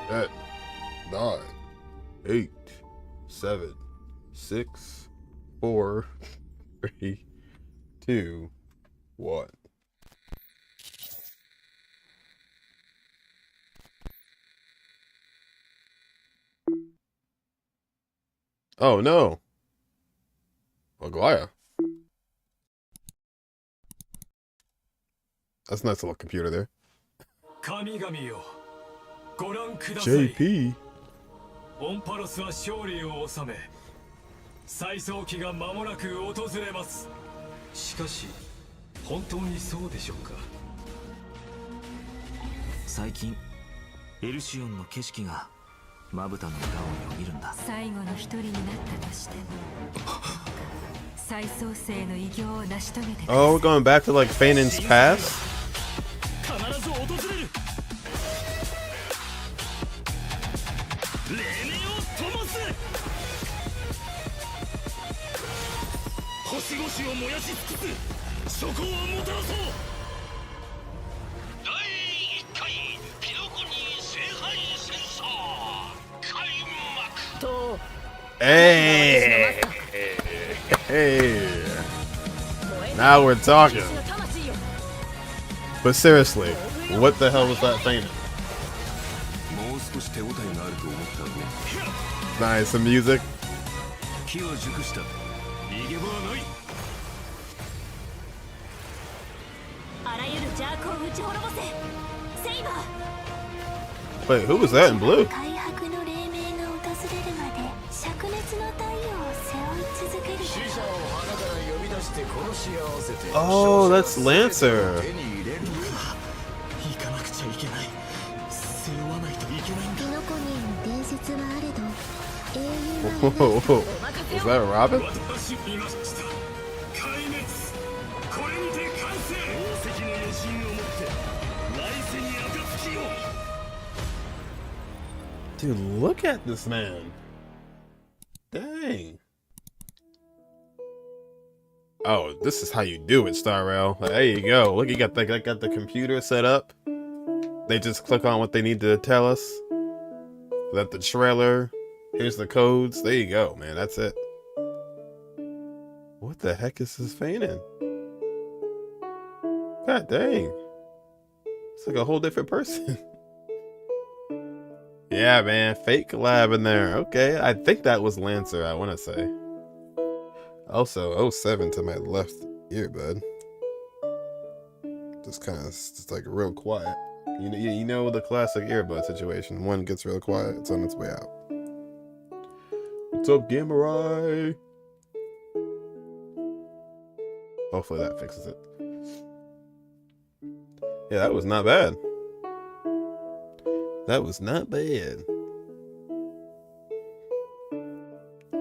10, 9, 8, 7, 6, 4, 3, 2, 1. Oh no. Maguire. That's a nice little computer there. JP. オンパロスは勝利を収め、再創期が間もなく訪れます。しかし、本当にそうでしょうか。最近、エルシオンの景色がまぶたの裏をよぎるんだ。最後の一人になったとしても、再創生の偉業を成し遂げてください。Oh, we're going back to like Phainon's past? 必ず訪れる。レネオ・トモス。星々を燃やし尽くす。諸行をもたらそう。第1回ピノコニー聖杯戦争開幕と。Hey! Hey! Now we're talking. But seriously, what the hell was that Phainon? Nice, some music. Wait, who was that in blue? Oh, that's Lancer. Whoa, whoa. Was that Robin? Dude, look at this man. Dang. Oh, this is how you do it, Star Rail. There you go. Look, you got the computer set up. They just click on what they need to tell us. That the trailer. Here's the codes. There you go, man. That's it. What the heck is this Phainon? God dang. It's like a whole different person. Yeah, man. Fake collab in there. Okay. I think that was Lancer, I want to say. Also, 07 to my left earbud. Just kind of, just like real quiet. You know the classic earbud situation. One gets real quiet, it's on its way out. What's up, Gamerai? Hopefully that fixes it. Yeah, that was not bad. That was not bad.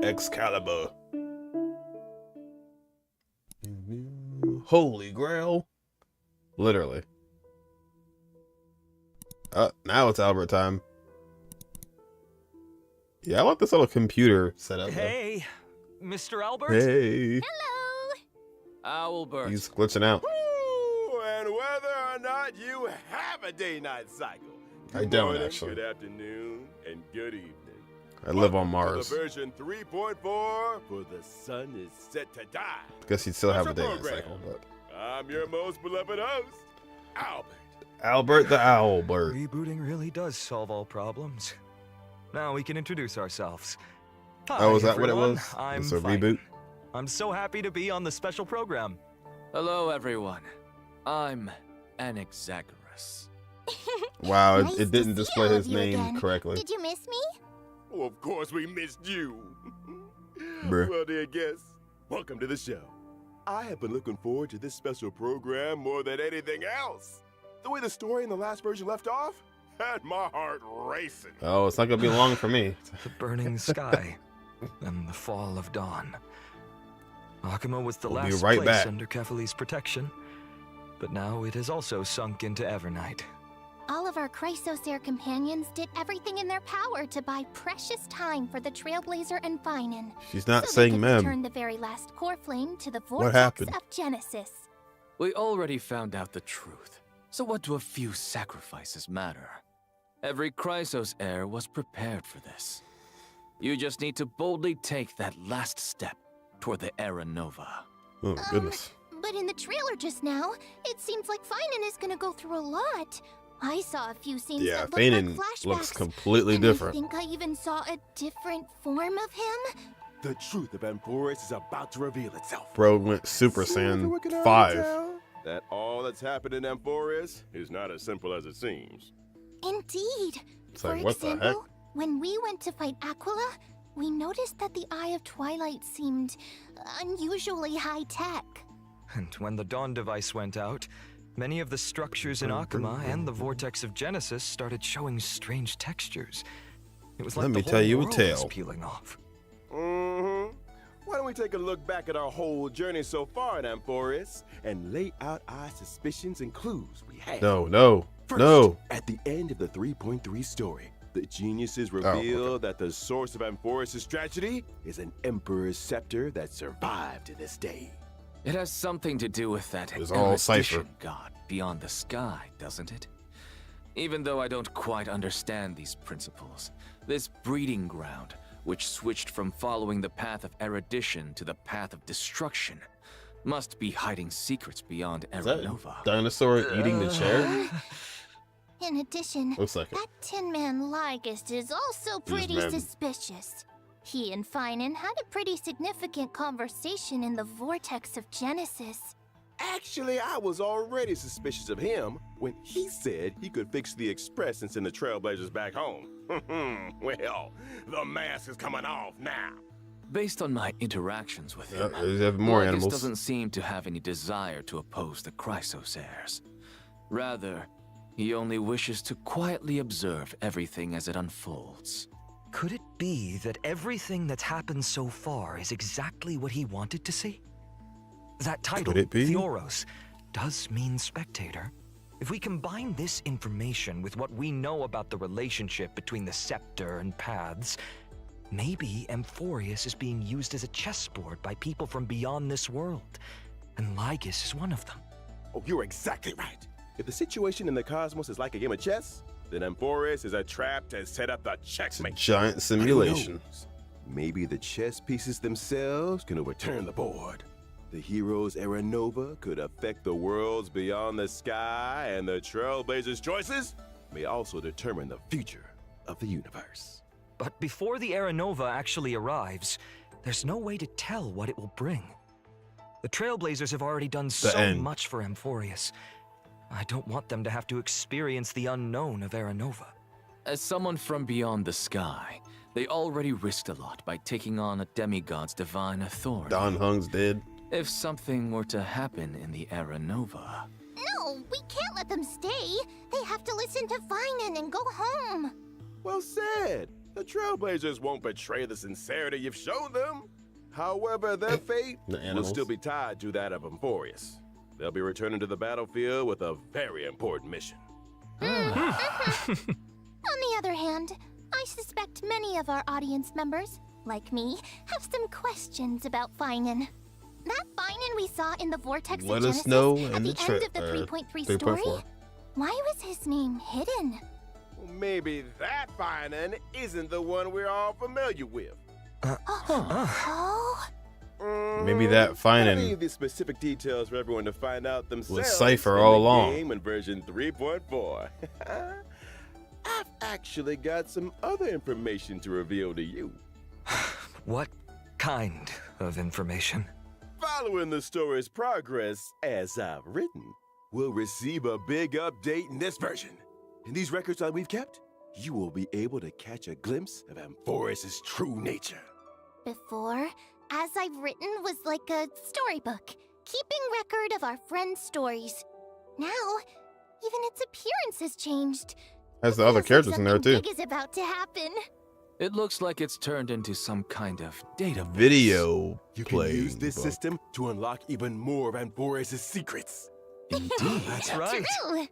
Excalibur. Holy Grail. Literally. Now it's Albert time. Yeah, I like this little computer setup. Hey, Mr. Albert. Hey. Hello. Albert. He's glitching out. Ooh, and whether or not you have a day-night cycle. I don't actually. Good afternoon and good evening. I live on Mars. The version 3.4 for the sun is set to die. I guess he'd still have a day-night cycle, but I'm your most beloved host, Albert. Albert the Owlbert. Rebooting really does solve all problems. Now we can introduce ourselves. Hi, Oh, is that everyone. what it was? I'm It's a Phainon. reboot? I'm so happy to be on the special program. Hello, everyone. I'm Anaxagoras. Wow, Nice it didn't to see display all his of you name again. correctly. Did you miss me? Oh, of course we missed you. Bruh. Well, dear guests, welcome to the show. I have been looking forward to this special program more than anything else. The way the story in the last version left off had my heart racing. Oh, it's not gonna be long for me. The burning sky and the fall of dawn. Akuma was the We'll be last right place back. under Kefali's protection, but now it has also sunk into Evernight. All of our Chrysosaur companions did everything in their power to buy precious time for the Trailblazer and Phainon. She's not so saying they could ma'am. return the very last core flame to the What vortex happened? of Genesis. We already found out the truth. So what do a few sacrifices matter? Every Chrysos heir was prepared for this. You just need to boldly take that last step toward the Era Nova. Oh, goodness. But in the trailer just now, it seems like Phainon is gonna go through a lot. I saw a few scenes Yeah, that looked Phainon like flashbacks. looks completely and different. I think I even saw a different form of him. The truth of Amphoris is about to reveal itself. Bro went Super See what Saiyan we can already 5. tell? That all that's happened in Amphoris is not as simple as it seems. Indeed. It's For like, what the heck? example, when we went to fight Aquila, we noticed that the Eye of Twilight seemed unusually high-tech. And when the Dawn device went out, many of the structures in Akuma and the Vortex of Genesis started showing strange textures. It was like Let me the tell whole you a world was tale. peeling off. Mm-hmm. Why don't we take a look back at our whole journey so far in Amphoris and lay out our suspicions and clues we have? No. First, at the end of the 3.3 story, the geniuses reveal that the source of Amphoris' tragedy is an Emperor's scepter that survived to this day. It has something to do with that It's all cipher. erudition god beyond the sky, doesn't it? Even though I don't quite understand these principles, this breeding ground, which switched from following the path of erudition to the path of destruction, must be hiding secrets beyond Is Era that Nova. dinosaur eating the chair? In addition, Looks like it. that Tin Man Lygist is also pretty man. suspicious. He and Phainon had a pretty significant conversation in the Vortex of Genesis. Actually, I was already suspicious of him when he said he could fix the Express and send the Trailblazers back home. Well, the mask is coming off now. Based on my interactions with him, They have more Lycus animals. doesn't seem to have any desire to oppose the Chrysos heirs. Rather, he only wishes to quietly observe everything as it unfolds. Could it be that everything that's happened so far is exactly what he wanted to see? That title, Could it be? Theoros, does mean spectator. If we combine this information with what we know about the relationship between the scepter and paths, maybe Amphoris is being used as a chessboard by people from beyond this world, and Lygus is one of them. Oh, you're exactly right. If the situation in the cosmos is like a game of chess, then Amphoris is a trap to set up the It's a checkmate. giant Who simulation. knows? Maybe the chess pieces themselves can overturn the board. The hero's Era Nova could affect the worlds beyond the sky, and the Trailblazers' choices may also determine the future of the universe. But before the Era Nova actually arrives, there's no way to tell what it will bring. The Trailblazers have already done so end. much for Amphoris. I don't want them to have to experience the unknown of Era Nova. As someone from beyond the sky, they already risked a lot by taking on a demigod's divine authority. Don Hung's dead. If something were to happen in the Era Nova, No, we can't let them stay. They have to listen to Phainon and go home. Well said. The Trailblazers won't betray the sincerity you've shown them. However, their fate The will animals. still be tied to that of Amphoris. They'll be returning to the battlefield with a very important mission. On the other hand, I suspect many of our audience members, like me, have some questions about Phainon. That Phainon we saw in the Vortex of Let Genesis us know at in the the end of the 3.3 story? 3.4. Why was his name hidden? Well, maybe that Phainon isn't the one we're all familiar with. Oh? Maybe that I'll Phainon leave the specific details for everyone to find out themselves. Cypher in all the along. Game in version 3.4. I've actually got some other information to reveal to you. What kind of information? Following the story's progress, as I've written, we'll receive a big update in this version. In these records that we've kept, you will be able to catch a glimpse of Amphoris' true nature. Before, As I've Written was like a storybook, keeping record of our friends' stories. Now, even its appearance has changed. has the other Feels like characters in there something too. big is about to happen. it looks like it's turned into some kind of database. Video You can play. use this book. system to unlock even more of Amphoris' secrets. Indeed. That's right. True.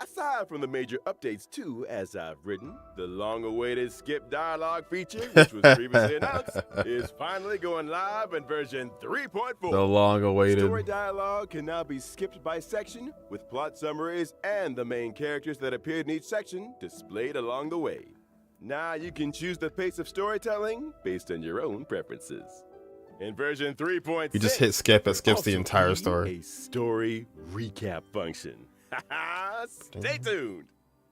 Aside from the major updates too, as I've written, the long-awaited skip dialogue feature, which was previously announced, is finally going live in version 3.4. The long-awaited. Story dialogue can now be skipped by section, with plot summaries and the main characters that appeared in each section displayed along the way. Now you can choose the pace of storytelling based on your own preferences. In version 3.6, You just hit skip, it skips the also entire be story. A story recap function. Stay tuned.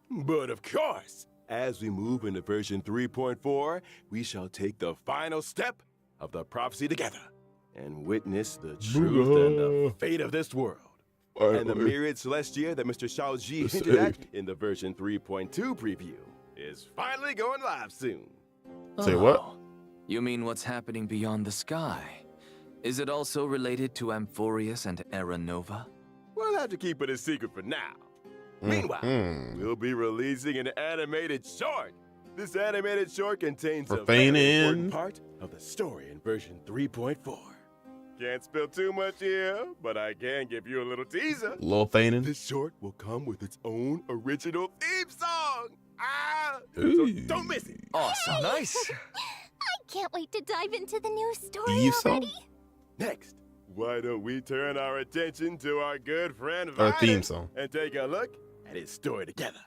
But of course, as we move into version 3.4, we shall take the final step of the prophecy together and witness the truth and the fate of this world. And the myriad celestia that Mr. Shaoji hinted at in the version 3.2 preview is finally going live soon. Say what? You mean what's happening beyond the sky? Is it also related to Amphorius and Era Nova? We'll have to keep it a secret for now. Meanwhile, we'll be releasing an animated short. This animated short contains For a very Phainon. important part of the story in version 3.4. Can't spill too much here, but I can give you a little teaser. Lil Phainon. This short will come with its own original theme song. So Ooh. don't miss it. Awesome. Nice. I can't wait to dive into the new story Eve song? already. Next, why don't we turn our attention to our good friend Or Phainon theme song. and take a look at his story together.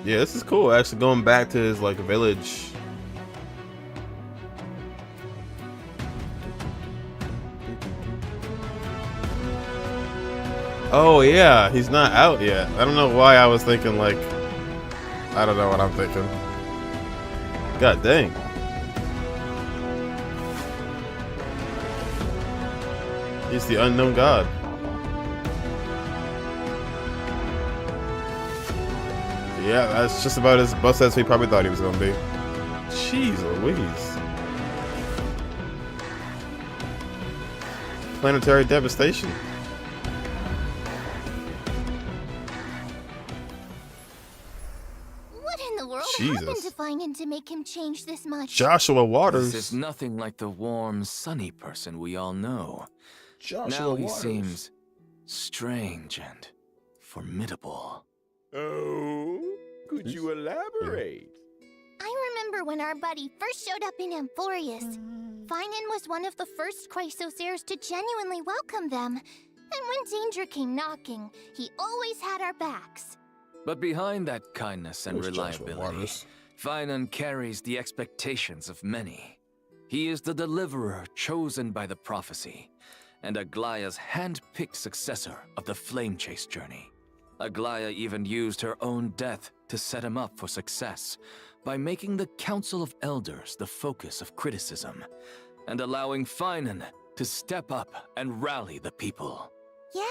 Yeah, this is cool. Actually, going back to his like village. Oh yeah, he's not out yet. I don't know why I was thinking like. I don't know what I'm thinking. God dang. He's the unknown god. Yeah, that's just about as bust as we probably thought he was gonna be. Jeez Louise. Planetary devastation. What in the world Jesus. happened to Phainon to make him change this much? Joshua Waters. This is nothing like the warm, sunny person we all know. Joshua Now he Waters. seems strange and formidable. Oh, could you elaborate? I remember when our buddy first showed up in Amphorius. Phainon was one of the first Chrysosairs to genuinely welcome them. And when danger came knocking, he always had our backs. But behind that kindness and Who's Joshua reliability, Waters? Phainon carries the expectations of many. He is the deliverer chosen by the prophecy, and Aglaya's hand-picked successor of the Flame Chase journey. Aglaya even used her own death to set him up for success by making the Council of Elders the focus of criticism and allowing Phainon to step up and rally the people. Yeah,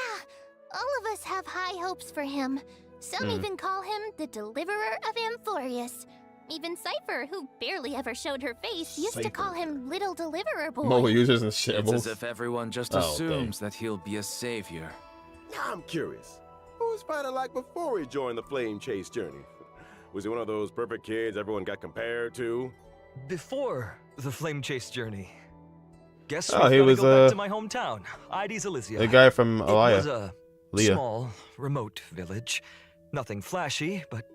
all of us have high hopes for him. Some even call him the Deliverer of Amphorius. Even Cypher, who barely ever showed her face, used to call him Little Deliverer Boy. Mobile users in It's shambles. as if everyone just Oh, assumes that he'll be a savior. Now I'm curious. What was Phainon like before he joined the Flame Chase journey? Was he one of those perfect kids everyone got compared to? Before the Flame Chase journey, guess Oh, we've he gotta was, go back to my hometown, Ides Elysia. The guy from It was Alaya. a Leah. small, remote village. Nothing flashy, but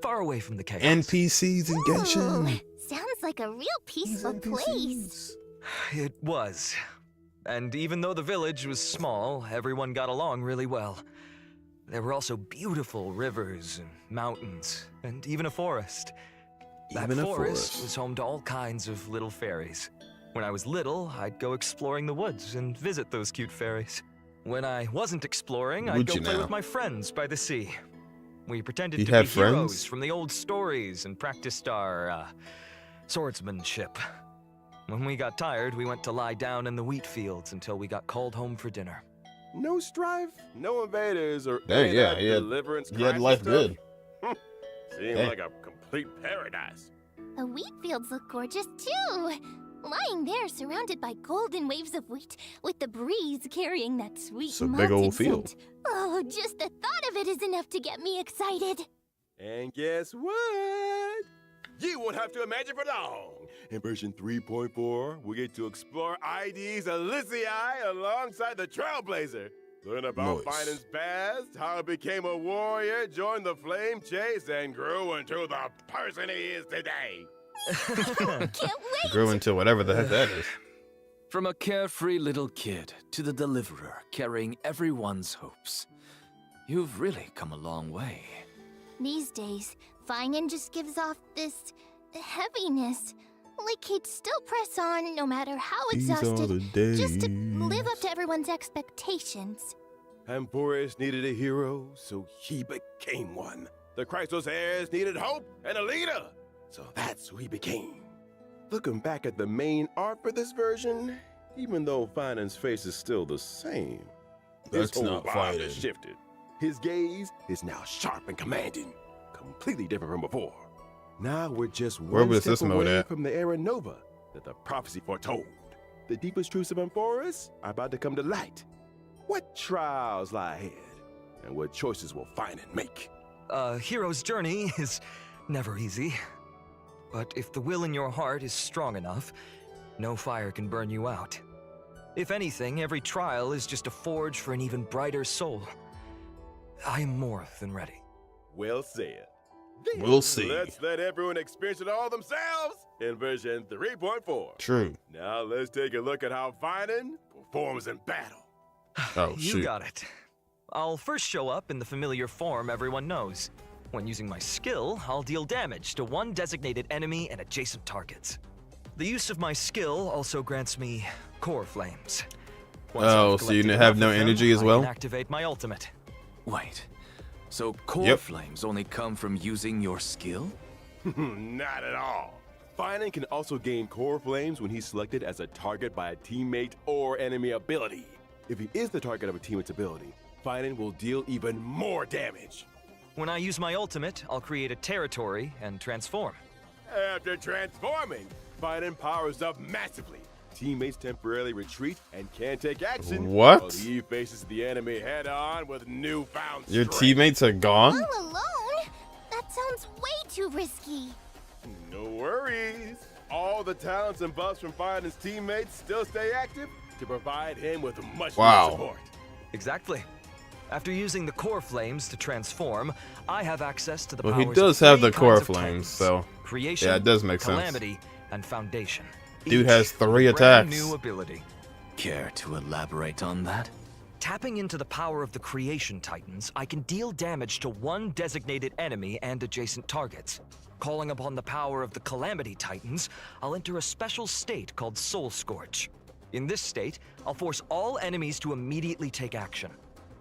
far away from the chaos. NPCs in Ooh, Genshin. sounds like a real peaceful place. It was. And even though the village was small, everyone got along really well. There were also beautiful rivers and mountains, and even a forest. That Even a forest forest. was home to all kinds of little fairies. When I was little, I'd go exploring the woods and visit those cute fairies. When I wasn't exploring, I'd Would go you play now? with my friends by the sea. We pretended You to be had heroes friends? from the old stories and practiced our swordsmanship. When we got tired, we went to lie down in the wheat fields until we got called home for dinner. No strife, no invaders, or Dang, any yeah, of that he had- deliverance He had crisis life stuff? good. Seems Dang. like a complete paradise. The wheat fields look gorgeous too. Lying there, surrounded by golden waves of wheat, with the breeze carrying that sweet It's a big malted old field. scent. Oh, just the thought of it is enough to get me excited. And guess what? you won't have to imagine for long. In version 3.4, we get to explore ID's Elysiae alongside the Trailblazer. Learn about Nice. Phainon's past, how he became a warrior, joined the flame chase, and grew into the person he is today. Can't wait! Grew into whatever the heck that is. From a carefree little kid to the deliverer carrying everyone's hopes. You've really come a long way. These days, Phainon just gives off this heaviness. Like he'd still press on no matter how These are exhausted, the days. just to live up to everyone's expectations. Amphorius needed a hero, so he became one. The Chrysos heirs needed hope and a leader, so that's who he became. Looking back at the main art for this version, even though Phainon's face is still the same, That's his whole not vibe Phainon. has shifted. His gaze is now sharp and commanding, completely different from before. Now we're just Where one was step this mode away at? from the era Nova that the prophecy foretold. The deepest truths of Amphorius are about to come to light. What trials lie ahead, and what choices will Phainon make? A hero's journey is never easy. But if the will in your heart is strong enough, no fire can burn you out. If anything, every trial is just a forge for an even brighter soul. I am more than ready. Well said. We'll see. Let's let everyone experience it all themselves in version 3.4. True. Now let's take a look at how Phainon performs in battle. Oh, You shoot. got it. I'll first show up in the familiar form everyone knows. When using my skill, I'll deal damage to one designated enemy and adjacent targets. The use of my skill also grants me core flames. Once Oh, I've so you collected have enough no of them, energy as I well? can activate my ultimate. Wait, so core Yep. flames only come from using your skill? Not at all. Phainon can also gain core flames when he's selected as a target by a teammate or enemy ability. If he is the target of a teammate's ability, Phainon will deal even more damage. When I use my ultimate, I'll create a territory and transform. After transforming, Phainon powers up massively. Teammates temporarily retreat and can't take action. What? While he faces the enemy head-on with newfound Your strength. teammates are gone? All alone? That sounds way too risky. No worries. All the talents and buffs from Phainon's teammates still stay active to provide him with much Wow. more support. Exactly. After using the core flames to transform, I have access to the Well, powers he does of have three the core kinds of flames, titans. so Creation, yeah, it does make sense. Calamity, and Foundation. Dude Each has 3 with a brand attacks. new ability. Care to elaborate on that? Tapping into the power of the Creation Titans, I can deal damage to one designated enemy and adjacent targets. Calling upon the power of the Calamity Titans, I'll enter a special state called Soul Scorch. In this state, I'll force all enemies to immediately take action,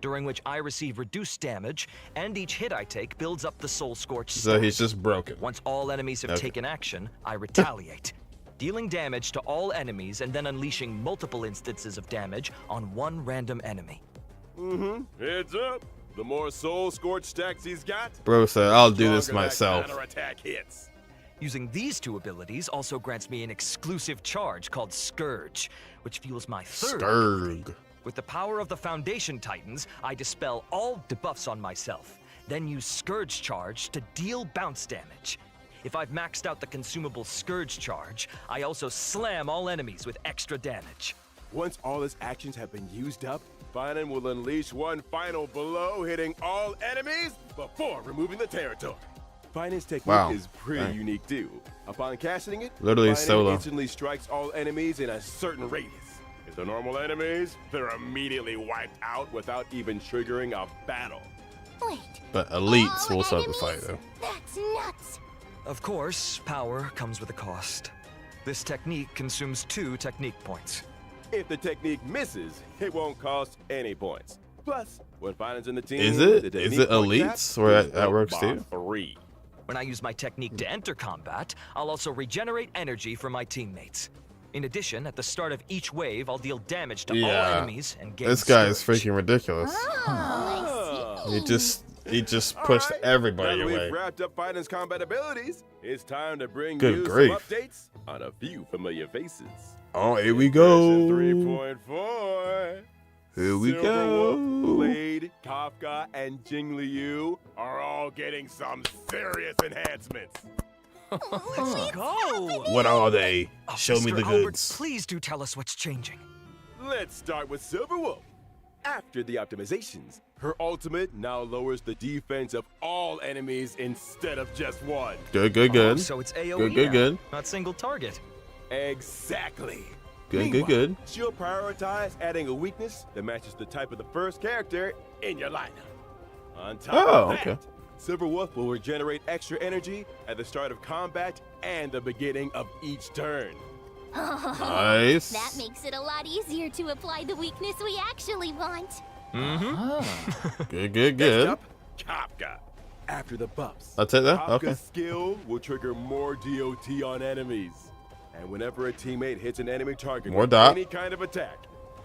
during which I receive reduced damage, and each hit I take builds up the Soul Scorch So stat. he's just broken. Once all enemies have Okay. taken action, I retaliate, dealing damage to all enemies and then unleashing multiple instances of damage on one random enemy. Heads up. The more soul scorch stacks he's got, Bro said, I'll do this stronger that myself. counterattack hits. Using these two abilities also grants me an exclusive charge called Scourge, which fuels my third ability. Sturg. With the power of the Foundation Titans, I dispel all debuffs on myself, then use Scourge Charge to deal bounce damage. If I've maxed out the consumable Scourge Charge, I also slam all enemies with extra damage. Once all his actions have been used up, Phainon will unleash one final blow, hitting all enemies before removing the territory. Phainon's technique Wow. is pretty Dang. unique too. Upon casting it, Literally Phainon solo. instantly strikes all enemies in a certain radius. If they're normal enemies, they're immediately wiped out without even triggering a battle. Wait. But elites all will start the fight, enemies? though. That's nuts. Of course, power comes with a cost. This technique consumes 2 technique points. If the technique misses, it won't cost any points. Plus, when Phainon's in the team, Is it? the Is technique it point elites cap where is that up works by too? 3. When I use my technique to enter combat, I'll also regenerate energy for my teammates. In addition, at the start of each wave, I'll deal damage to all Yeah. enemies and gain This guy is Scourge. freaking ridiculous. Oh, I see. He just All pushed right, everybody now that away. we've wrapped up Phainon's combat abilities, it's time to bring Good you grief. some updates on a few familiar faces. Oh, here we Version go. 3.4. Here we Silverwolf, go. Blade, Kafka, and Jing Liu are all getting some serious enhancements. Let's go! What are they? Oh, Show me Mr. the Albert, goods. please do tell us what's changing. Let's start with Silver Wolf. After the optimizations, her ultimate now lowers the defense of all enemies instead of just one. Good, good, Oh, good. so it's AoE Good, good, now, good. not single target. Exactly. Good, Meanwhile, good, good. She'll prioritize adding a weakness that matches the type of the first character in your lineup. On top of that, okay. Silver Wolf will regenerate extra energy at the start of combat and the beginning of each turn. Nice. That makes it a lot easier to apply the weakness we actually want. Good, good, Next good. up, Kafka. After the buffs, That's it, though? Kafka's Okay. skill will trigger more DOT on enemies. And whenever a teammate hits an enemy target More with dot. any kind of attack,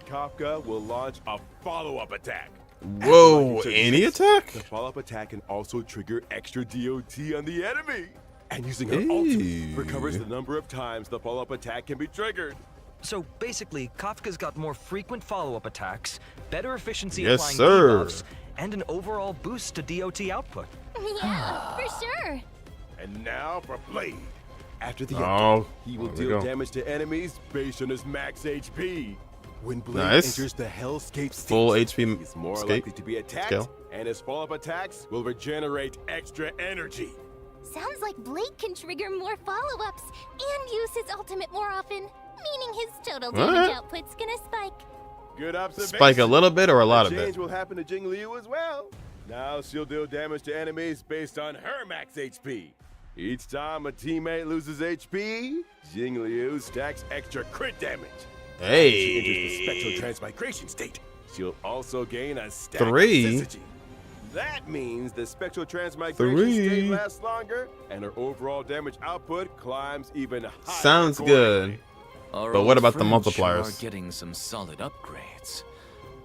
Kafka will launch a follow-up attack. Whoa, After any hits, attack? The follow-up attack can also trigger extra DOT on the enemy. And using her ultimate Hey. recovers the number of times the follow-up attack can be triggered. So basically, Kafka's got more frequent follow-up attacks, better efficiency Yes, applying sir. debuffs, and an overall boost to DOT output. Yeah, for sure. And now for Blade. After the Oh, update, he will there we deal go. damage to enemies based on his max HP. When Blade Nice. enters the Hellscape state, Full HP he's more escape likely to be attacked, scale. and his follow-up attacks will regenerate extra energy. Sounds like Blade can trigger more follow-ups and use his ultimate more often, meaning his total damage Alright. output's gonna spike. Good observation. Spike a little bit or a lot of Change it? will happen to Jing Liu as well. Now she'll deal damage to enemies based on her max HP. Each time a teammate loses HP, Jing Liu stacks extra crit damage. As she enters the spectral Hey. transmigration state, she'll also gain a stack 3. of syzygy. That means the spectral transmigration 3. state lasts longer, and her overall damage output climbs even higher. Sounds good. Our But old what about the friends sure multipliers? are getting some solid upgrades.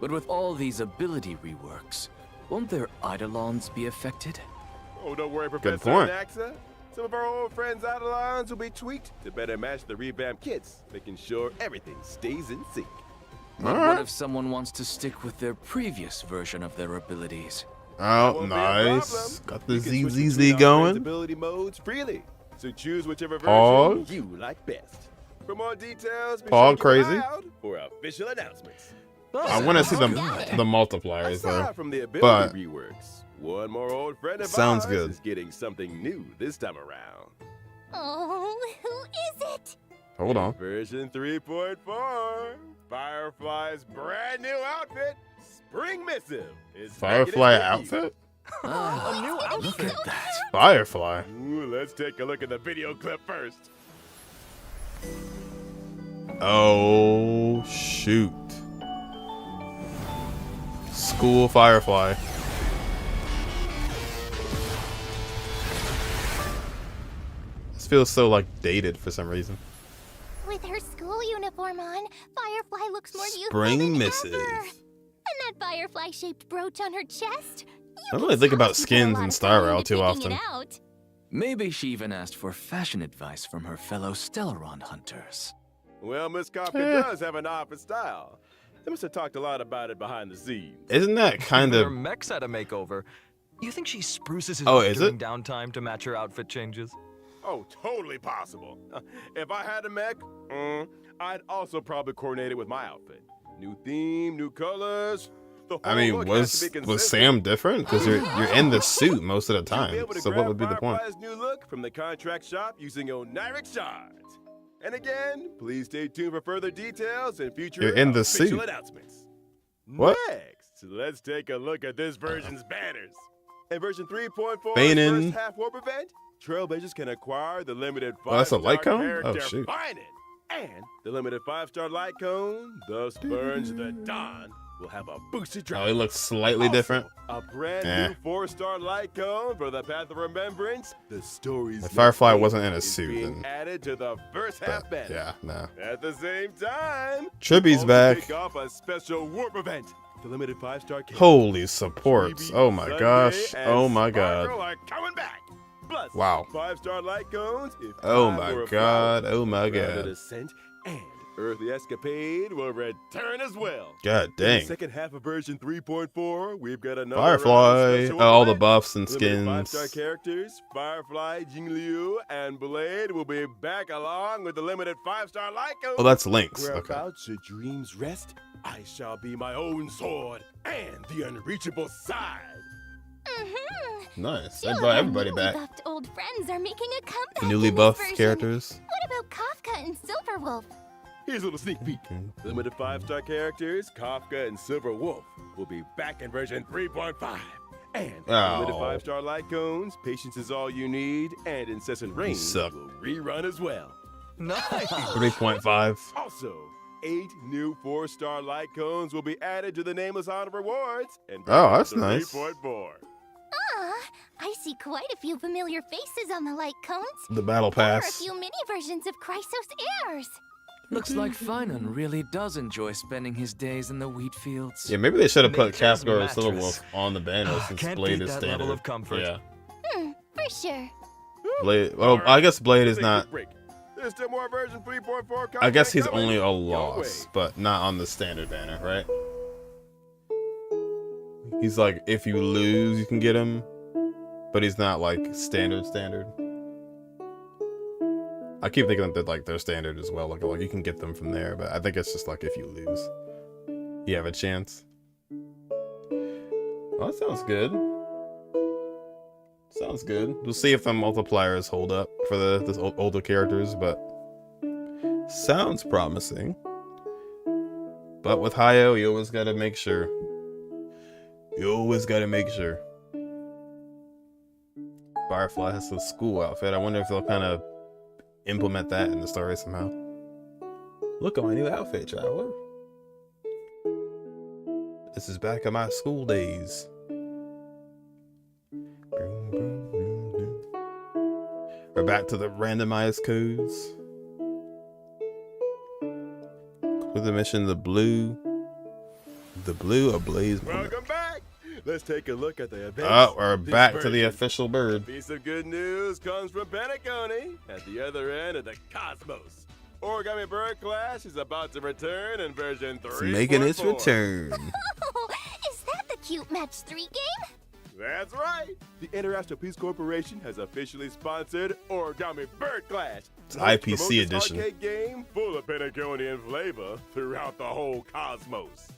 But with all these ability reworks, won't their Eidolons be affected? Oh, don't worry, Professor point. Naxa. Some of our old friends' Eidolons will be tweaked to better match the revamped kits, making sure everything stays in sync. But Alright. what if someone wants to stick with their previous version of their abilities? Oh, Won't be a nice. problem. Got the You can switch ZZZ between our friends' going. ability modes freely, so choose whichever version Pog. you like best. For more details, be Pog sure to keep an crazy. eye out for official announcements. I want to see the Good. multipliers Aside though. from the but- ability reworks, one more old friend of Sounds ours good. is getting something new this time around. Oh, who is it? Hold on. Version 3.4, Firefly's brand new outfit, Spring Missive, is making its Firefly debut. outfit? A new Look outfit. at that. Firefly. Ooh, let's take a look at the video clip first. Oh shoot. School Firefly. This feels so like dated for some reason. With her school uniform on, Firefly looks more youthful Spring than Missive. ever. And that firefly-shaped brooch on her chest. I don't really think about skins in Star Rail too often. Out. Maybe she even asked for fashion advice from her fellow Stellaron hunters. Well, Miss Kafka does have an eye for style. They must have talked a lot about it behind the scenes. Isn't that kind Her of mech's had a makeover. You think she spruces it Oh, up is during it? downtime to match her outfit changes? Oh, totally possible. If I had a mech, I'd also probably coordinate it with my outfit. New theme, new colors. The whole I mean, look has to be was consistent. Sam different? Because you're in the suit most of the You'll be time. able to So what grab would be the point? Firefly's new look from the contract shop using Oniric shards. And again, please stay tuned for further details and future You're in the official suit. announcements. What? Next, let's take a look at this version's banners. In version 3.4, Phainon. first half warp event, Trailblazers can acquire the limited 5-star Oh, that's a light cone? Oh, character shoot. Phainon. And the limited 5-star light cone, thus burns the dawn, will have a boosted drop. Oh, it looks slightly Also, different. A brand Eh. new 4-star light cone for the Path of Remembrance. The story's If Firefly next wasn't in a is suit, being then added to the first half banner. Yeah, nah. At the same time, Trippy's also back. kick off a special warp event. The limited 5-star kit. Holy supports. Trippy, Oh my Sunday, gosh. and Oh my Sparkle god. are coming back. Plus, Wow. 5-star light cones. If Oh time my were a god. flower, Oh my grounded god. ascent, and Earthly Escapade will return as well. God In the dang. second half of version 3.4, we've got another Firefly. special All the event. buffs and Limited skins. 5-star characters, Firefly, Jingliu, and Blade will be back along with the limited 5-star Lycos. Oh, that's Lynx. Okay. Whereabouts should dreams rest, I shall be my own sword and the unreachable side. Nice. Two They of brought our everybody newly back. buffed old friends are making a comeback. Newly in this buffed version. characters. What about Kafka and Silverwolf? Here's a little sneak peek. Limited 5-star characters, Kafka and Silver Wolf, will be back in version 3.5. And limited Oh. 5-star Lycones, Patience is All You Need, and Incessant Rain suck. will rerun as well. Nice. 3.5. Also, 8 new 4-star Lycones will be added to the Nameless Honor Rewards. And Oh, that's nice. 3.4. I see quite a few familiar faces on the light cones. The battle There are a pass. few mini versions of Chrysos heirs. Looks like Phainon really does enjoy spending his days in the wheat fields. Yeah, maybe they should have put Nature's Kafka or mattress. Silverwolf on the banner since Can't Blade beat is that standard. level of comfort. Yeah. For sure. Blade. Well, I guess Blade is Take a not. break. There's still more version 3.4 I guess he's coming only a your loss, way. but not on the standard banner, right? He's like, if you lose, you can get him, but he's not like standard. I keep thinking that like they're standard as well. Like you can get them from there, but I think it's just like if you lose, you have a chance. Well, that sounds good. Sounds good. We'll see if the multipliers hold up for the older characters, but sounds promising. But with Hayo, you always gotta make sure. Firefly has a school outfit. I wonder if they'll kind of implement that in the story somehow. Look at my new outfit, traveler. This is back in my school days. We're back to the randomized codes. With the mission, the blue ablaze. Welcome back. Let's take a look at the events. Oh, we're this back to the version. official bird. Piece of good news comes from Penacony at the other end of the cosmos. Origami Bird Clash is about to return in version 3. It's making its return. Oh, is that the cute Match 3 game? That's right. The International Peace Corporation has officially sponsored Origami Bird Clash. It's to help IPC promote this edition. Arcade game full of Penaconian flavor throughout the whole cosmos.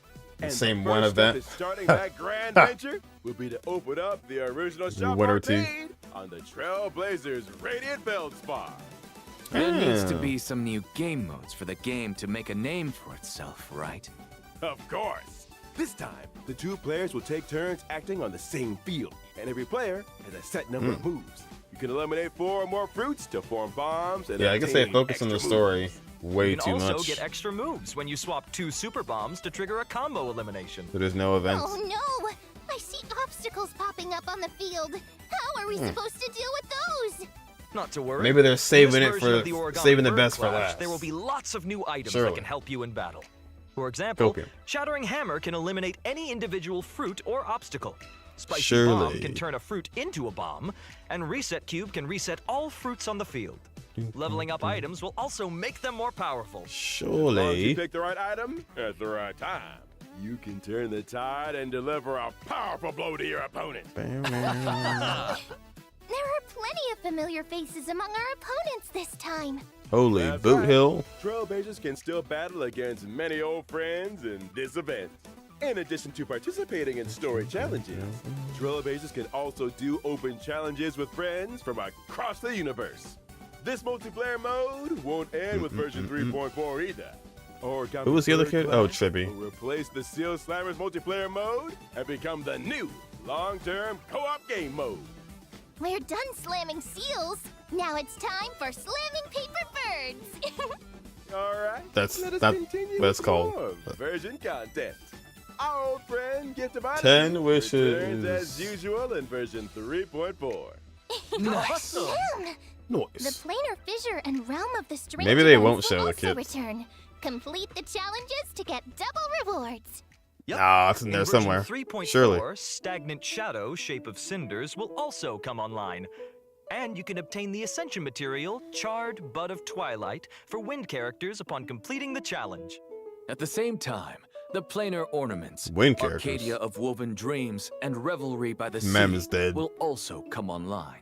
And same the one first step event. is starting that grand venture will be to open up the original shop One or two. arcade on the Trailblazers Radiant Feldspar. There needs to Ah. be some new game modes for the game to make a name for itself, right? Of course. This time, the 2 players will take turns acting on the same field, and every player has a set number of moves. You can eliminate 4 or more fruits to form bombs. And Yeah, I guess they obtain focus on the extra story moves. way You can too also much. get extra moves when you swap 2 super bombs to trigger a combo elimination. So there's no events. Oh no! I see obstacles popping up on the field. How are we supposed to deal with those? Not to worry. Maybe they're saving In it this for version of the Origami saving the Bird best for Clash, last. There will be lots of new items Surely. that can help you in battle. For example, Copium. Shattering Hammer can eliminate any individual fruit or obstacle. Spicy Surely. Bomb can turn a fruit into a bomb, and Reset Cube can reset all fruits on the field. Leveling up items will also make them more powerful. As long as you Surely. pick the right item at the right time, you can turn the tide and deliver a powerful blow to your opponent. There are plenty of familiar faces among our opponents this time. Holy That's boot right. hill. Trailblazers can still battle against many old friends in this event. In addition to participating in story challenges, Trailblazers can also do open challenges with friends from across the universe. This multiplayer mode won't end with version 3.4 either. Origami Who was the other Bird kid? Oh, Clash Chibi. will replace the Seal Slammers multiplayer mode and become the new long-term co-op game mode. We're done slamming seals. Now it's time for slamming paper birds. All right. That's let us not continue what it's with called. more Version content. Our old friend Gift of Odyssey 10 wishes. returns as usual in version 3.4. Nice. The Noise. planar fissure and realm of the strange Maybe they ones won't will show the also kids. return. Complete the challenges to get double rewards. Yep. Ah, it's in there version somewhere. 3.4, Surely. Stagnant Shadow, Shape of Cinders, will also come online. And you can obtain the Ascension material, Charred Bud of Twilight, for wind characters upon completing the challenge. At the same time, the planar ornaments, Wind characters. Arcadia of Woven Dreams, and Revelry by the Mem Sea is dead. will also come online.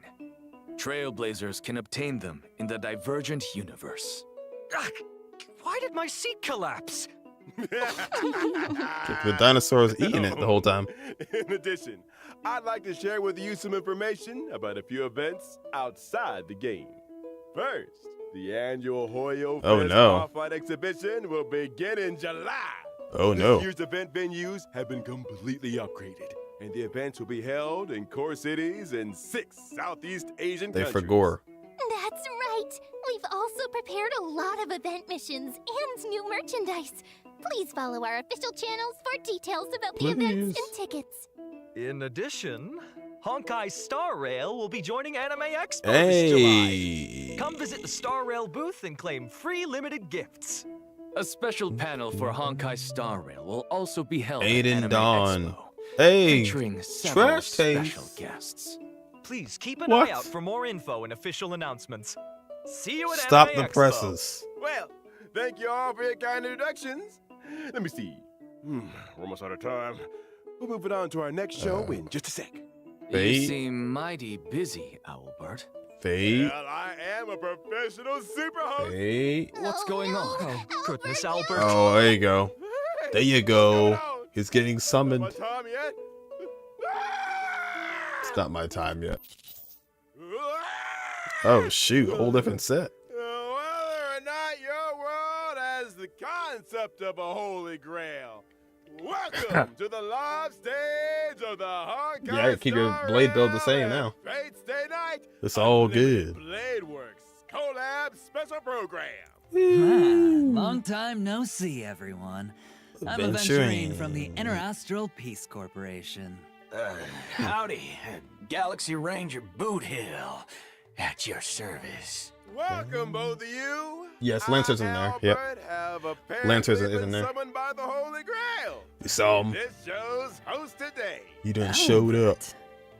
Trailblazers can obtain them in the Divergent universe. Ugh, why did my seat collapse? The dinosaurs eating it the whole time. In addition, I'd like to share with you some information about a few events outside the game. First, the annual Hoyo Oh, Fest no. Starfight exhibition will begin in July. Oh This no. year's event venues have been completely upgraded, and the events will be held in core cities in 6 Southeast Asian They countries. for gore. That's right. We've also prepared a lot of event missions and new merchandise. Please follow our official channels for details about the events Please. and tickets. In addition, Honkai Star Rail will be joining Anime Expo this July. Hey. Come visit the Star Rail booth and claim free limited gifts. A special panel for Honkai Star Rail will also be held at Aiden Anime Dawn. Expo, Hey. featuring several Trash special taste. guests. Please keep an What? eye out for more info and official announcements. See you at Stop Anime the Expo. presses. Well, thank you all for your kind introductions. Let me see. We're almost out of time. We'll move it on to our next show in just a sec. Fate. You seem mighty busy, Owlbert. Fate. Well, I am a professional super host. Fate. What's going on? Oh, goodness, Albert. Oh, there you go. Hey, There you what's going go. on? He's getting My summoned. time yet? It's not my time yet. Oh shoot, a whole different set. Whether or not your world has the concept of a holy grail, welcome to the live stage of the Honkai Yeah, keep your Star blade build the Rail same and now. Fate's Day Night It's all Unlimited good. Blade Works Collab special program. Long time no see, everyone. I'm Adventuring. Aventurine from the Interastral Peace Corporation. Howdy, Galaxy Ranger Boot Hill, at your service. Welcome, both of you. Yes, Lancer's in there. Yep. Lancer's is in there. Summoned by the Holy Grail. You saw him. This show's host today. You done showed up.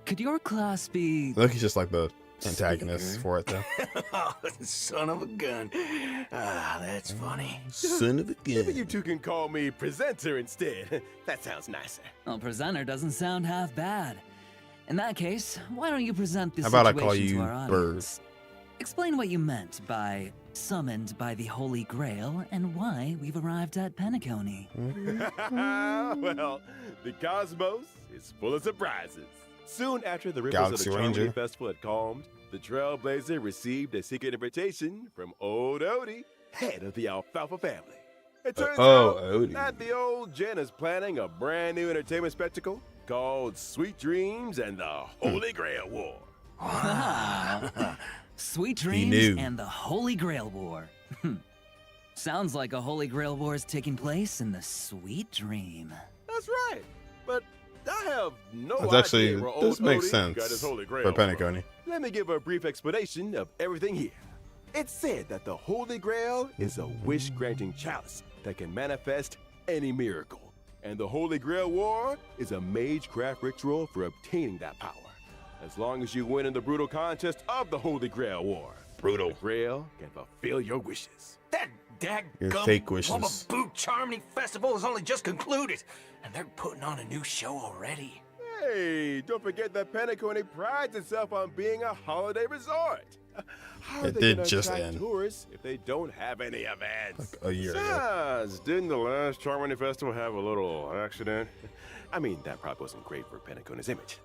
Could your class be... Look, he's just like the antagonist for it though. Son of a gun. Ah, that's funny. Son of a Maybe gun. you two can call me presenter instead. That sounds nicer. Well, presenter doesn't sound half bad. In that case, why don't you present this How about I situation call to you our Bird? audience? Explain what you meant by summoned by the Holy Grail and why we've arrived at Penacony. Well, the cosmos is full of surprises. Soon after the ripples Galaxy of the Charmony Ranger. Festival had calmed, the Trailblazer received a secret invitation from old Odie, head of the Alfalfa family. It turns Oh, out Odie. that the old Jen is planning a brand new entertainment spectacle called Sweet Dreams and the Holy Grail War. Sweet knew. Dreams and the Holy Grail War. Sounds like a Holy Grail War is taking place in the Sweet Dream. That's right, but I have no That's idea actually, where old this makes Odie sense got his Holy Grail for from. Penacony. Let me give a brief explanation of everything here. It's said that the Holy Grail is a wish-granting chalice that can manifest any miracle. And the Holy Grail War is a magecraft ritual for obtaining that power. As long as you win in the brutal contest of the Holy Grail War, Brutal. the Grail can fulfill your wishes. That Your daggum fake wishes. Wubba Boot Charmony Festival has only just concluded, and they're putting on a new show already. Hey, don't forget that Penacony prides itself on being a holiday resort. How are It they did gonna just attract end. tourists if they don't have any events? Like a year ago. Besides, didn't the last Charmony Festival have a little accident? I mean, that probably wasn't great for Penacony's image.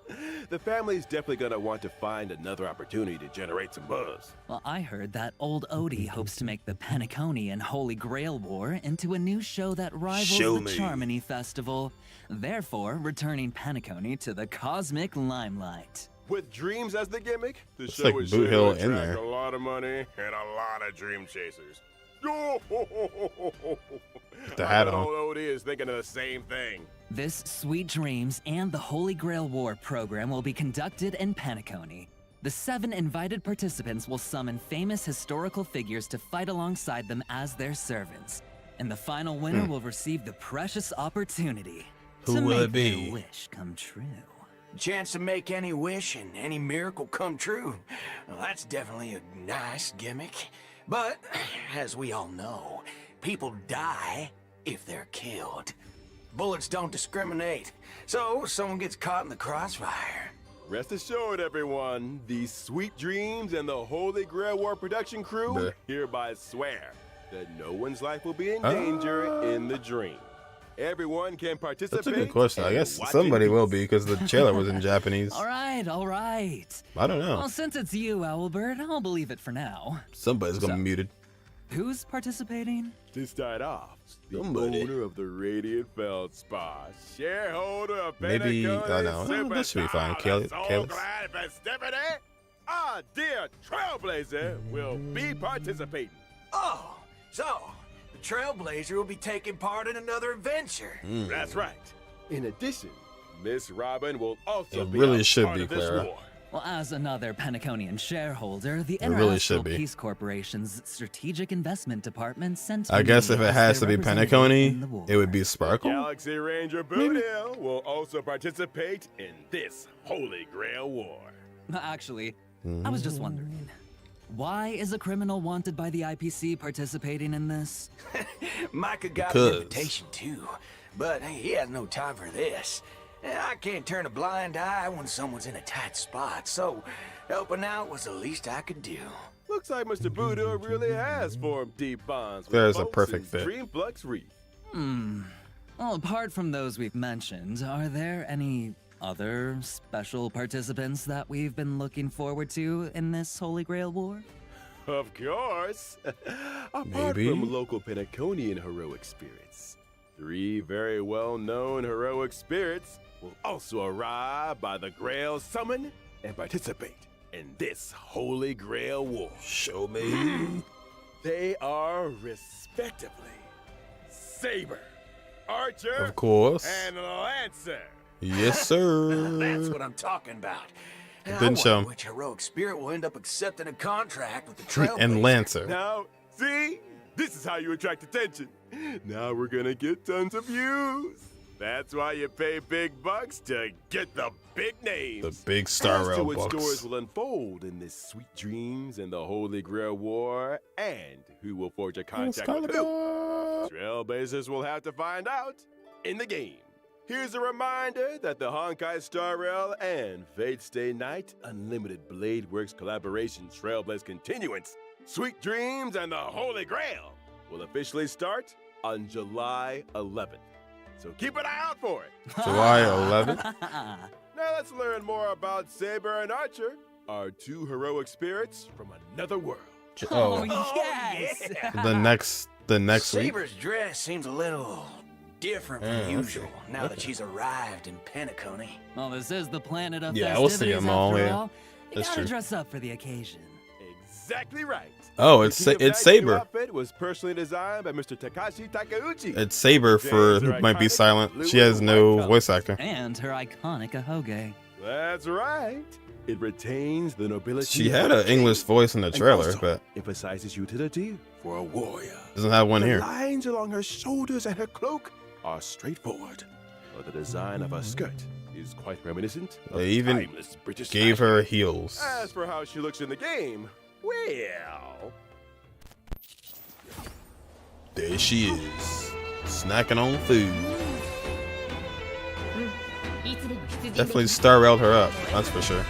The family's definitely gonna want to find another opportunity to generate some buzz. Well, I heard that old Odie hopes to make the Penacony and Holy Grail War into a new show that rivals Show the me. Charmony Festival, therefore returning Penacony to the cosmic limelight. With dreams as the gimmick, the Looks show like is Boot sure Hill to in attract there. a lot of money and a lot of dream chasers. The hat I know on. old Odie is thinking of the same thing. This Sweet Dreams and the Holy Grail War program will be conducted in Penacony. The 7 invited participants will summon famous historical figures to fight alongside them as their servants. And the final winner will receive the precious opportunity Who to will make it be? their wish come true. Chance to make any wish and any miracle come true. Well, that's definitely a nice gimmick. But, as we all know, people die if they're killed. Bullets don't discriminate, so someone gets caught in the crossfire. Rest assured, everyone, the Sweet Dreams and the Holy Grail War production crew hereby swear that no one's life will be in danger in the dream. Everyone can participate. That's a good question. I guess somebody will be because the trailer was in Japanese. All right. I don't know. Well, since it's you, Owlbird, I'll believe it for now. Somebody's gonna be muted. Who's participating? To start off, the Somebody. owner of the Radiant Feldspar, shareholder of Maybe, I know. Super That should be fine. Stars, Kalis. Soul Glad festivity, our dear Trailblazer will be participating. Oh, so the Trailblazer will be taking part in another adventure. That's right. In addition, Miss Robin will also It be really a should part be, of this Clara. war. Well, as another Pentaconian shareholder, the It really Interastral should be. Peace Corporation's Strategic Investment Department sent I me guess if it as has to their be representative in the Pentaconi, war. it would be Sparkle. Galaxy Ranger Boodle will also participate in this Holy Grail War. Actually, I was just wondering, why is a criminal wanted by the IPC participating in this? Micah got Because. an invitation too, but he has no time for this. I can't turn a blind eye when someone's in a tight spot, so helping out was the least I could do. Looks like Mr. Boodle really has formed deep bonds with There's a folks perfect in fit. Dreamflux Reef. Well, apart from those we've mentioned, are there any other special participants that we've been looking forward to in this Holy Grail War? Of course. Apart Maybe. from local Pentaconian heroic spirits, 3 very well-known heroic spirits will also arrive by the Grail Summon and participate in this Holy Grail War. Show me. They are respectively Saber, Archer, Of course. and Lancer. Yes, sir. That's what I'm talking about. I Didn't wonder show. which heroic spirit will end up accepting a contract with the Trailblazer. And Lancer. Now, see? This is how you attract attention. Now we're gonna get tons of views. That's why you pay big bucks to get the big names. The big Star As to Rail what bucks. stories will unfold in this Sweet Dreams and the Holy Grail War, and who will forge a contract with who, Trailblazers will have to find out in the game. Here's a reminder that the Honkai Star Rail and Fate Stay Night Unlimited Blade Works collaboration Trailblaze Continuance, Sweet Dreams and the Holy Grail will officially start on July 11th. So keep an eye out for it. July 11th. Now let's learn more about Saber and Archer, our 2 heroic spirits from another world. Oh, yes! yeah. the next week. Saber's dress seems a little different from usual now that she's arrived in Pentaconi. Well, this is the planet of Yeah, we'll see festivities them all, after yeah. all. You That's gotta true. dress up for the occasion. Exactly right. Oh, The it's King of it's Knight's Saber. new outfit was personally designed by Mr. Takashi Takeuchi. It's Saber for who might be silent. She has no voice actor. And her iconic ahoge. That's right. It retains the nobility. She of had the an English king voice in the and trailer, also but emphasizes utility for a warrior. doesn't have one The here. lines along her shoulders and her cloak are straightforward, but the design of her skirt is quite reminiscent of They even timeless British gave fashion. her heels. As for how she looks in the game, well, There she is, snacking on food. Definitely Star Railed her up, that's for sure.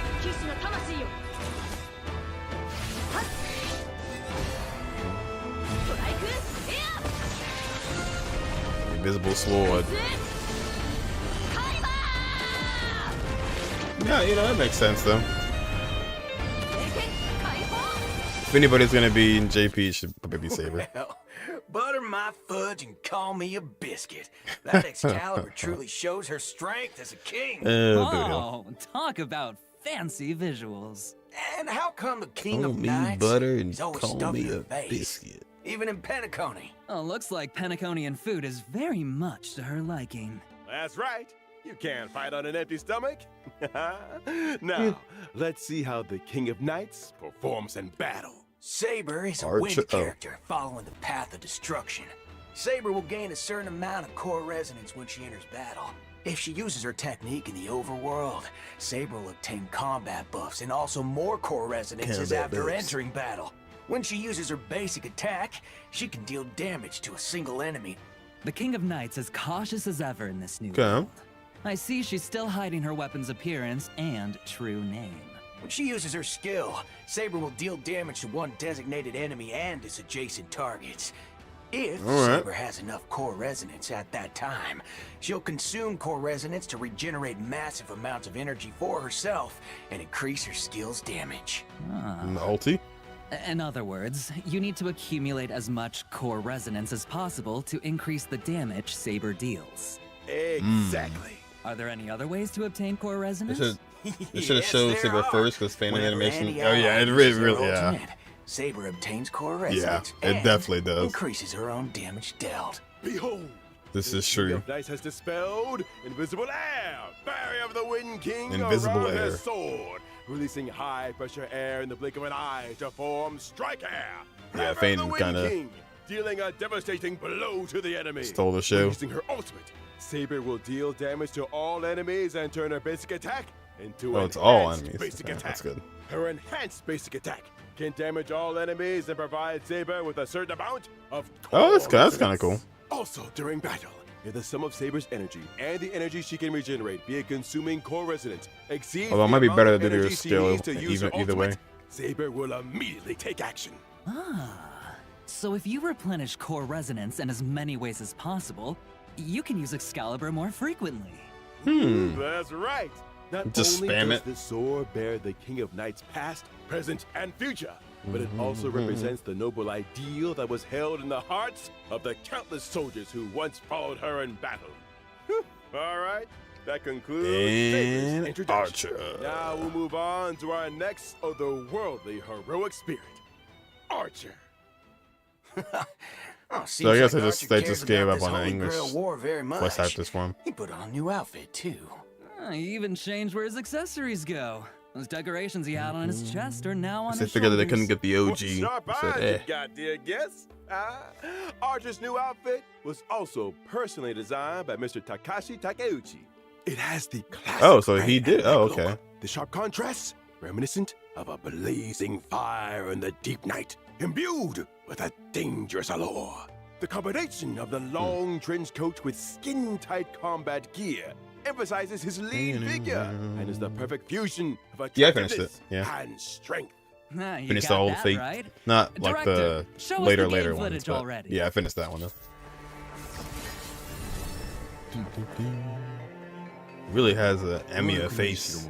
Invisible sword. Yeah, you know, that makes sense though. If anybody's gonna be in JP, it should probably be Saber. Well, butter my fudge and call me a biscuit. That Excalibur truly shows her strength as a king. Oh, talk about fancy visuals. And how come the King Call of me Knights butter and is always call stuffed me in a the face, biscuit. even in Pentaconi? Oh, looks like Pentaconian food is very much to her liking. that's right. You can't fight on an empty stomach. Now, let's see how the King of Knights performs in battle. Saber is a Archer- wind oh. character following the path of destruction. Saber will gain a certain amount of core resonance when she enters battle. If she uses her technique in the overworld, Saber will obtain combat buffs and also more core resonances after entering battle. When she uses her basic attack, she can deal damage to a single enemy. The King of Knights is cautious as ever in this new Okay. world. I see she's still hiding her weapon's appearance and true name. When she uses her skill, Saber will deal damage to one designated enemy and its adjacent targets. If Saber has enough core resonance at that time, she'll consume core resonance to regenerate massive amounts of energy for herself and increase her skill's damage. And the ulti? In other words, you need to accumulate as much core resonance as possible to increase the damage Saber deals. Exactly. Are there any other ways to obtain core resonance? It should have showed Saber first because Phainon Whenever animation. any Oh yeah, ally it uses really, her yeah. ultimate, Saber obtains core resonance. Yeah, it and definitely does. increases her own damage dealt. Behold, This is King true. of Knights has dispelled invisible air, barrier of the Wind King Invisible around air. his sword, releasing high pressure air in the blink of an eye to form strike air. Yeah, Hammer of the Phainon Wind kinda King, dealing a devastating blow to the enemy. Stole the show. Using her ultimate, Saber will deal damage to all enemies and turn her basic attack into Oh, an it's all enhanced enemies. basic Okay, attack. that's good. Her enhanced basic attack can damage all enemies and provide Saber with a certain amount of Oh, that's core good. That's kind of resonance. cool. Also, during battle, if the sum of Saber's energy and the energy she can regenerate via consuming core resonance exceeds Although it the might be amount better of to do their energy she skill needs to use her either way. ultimate, Saber will immediately take action. So if you replenish core resonance in as many ways as possible, you can use Excalibur more frequently. That's right. Not Just only spam does it. the sword bear the King of Knights past, present, and future, but it also represents the noble ideal that was held in the hearts of the countless soldiers who once followed her in battle. All right, that concludes Saber's And introduction. Archer. Now we'll move on to our next otherworldly heroic spirit, Archer. So I guess they just gave up on the English voice voice actors for him. He put on a new outfit too. He even changed where his accessories go. Those decorations he had on his chest are now on They his figured that they couldn't shoulders. get the OG. Sharp Said, eyes, eh. you got, dear guest. Archer's new outfit was also personally designed by Mr. Takashi Takeuchi. It has the classic Oh, so red he and did- black oh, look, okay. The sharp contrasts, reminiscent of a blazing fire in the deep night, imbued with a dangerous allure. The combination of the long trench coat with skin-tight combat gear emphasizes his lean figure and is the perfect fusion of Yeah, I finished it. attractiveness Yeah. and strength. You Finished got the whole that thing. right. Not like the Director, show us later the game ones, footage but already. yeah, I finished that one though. Really has a Emiya face.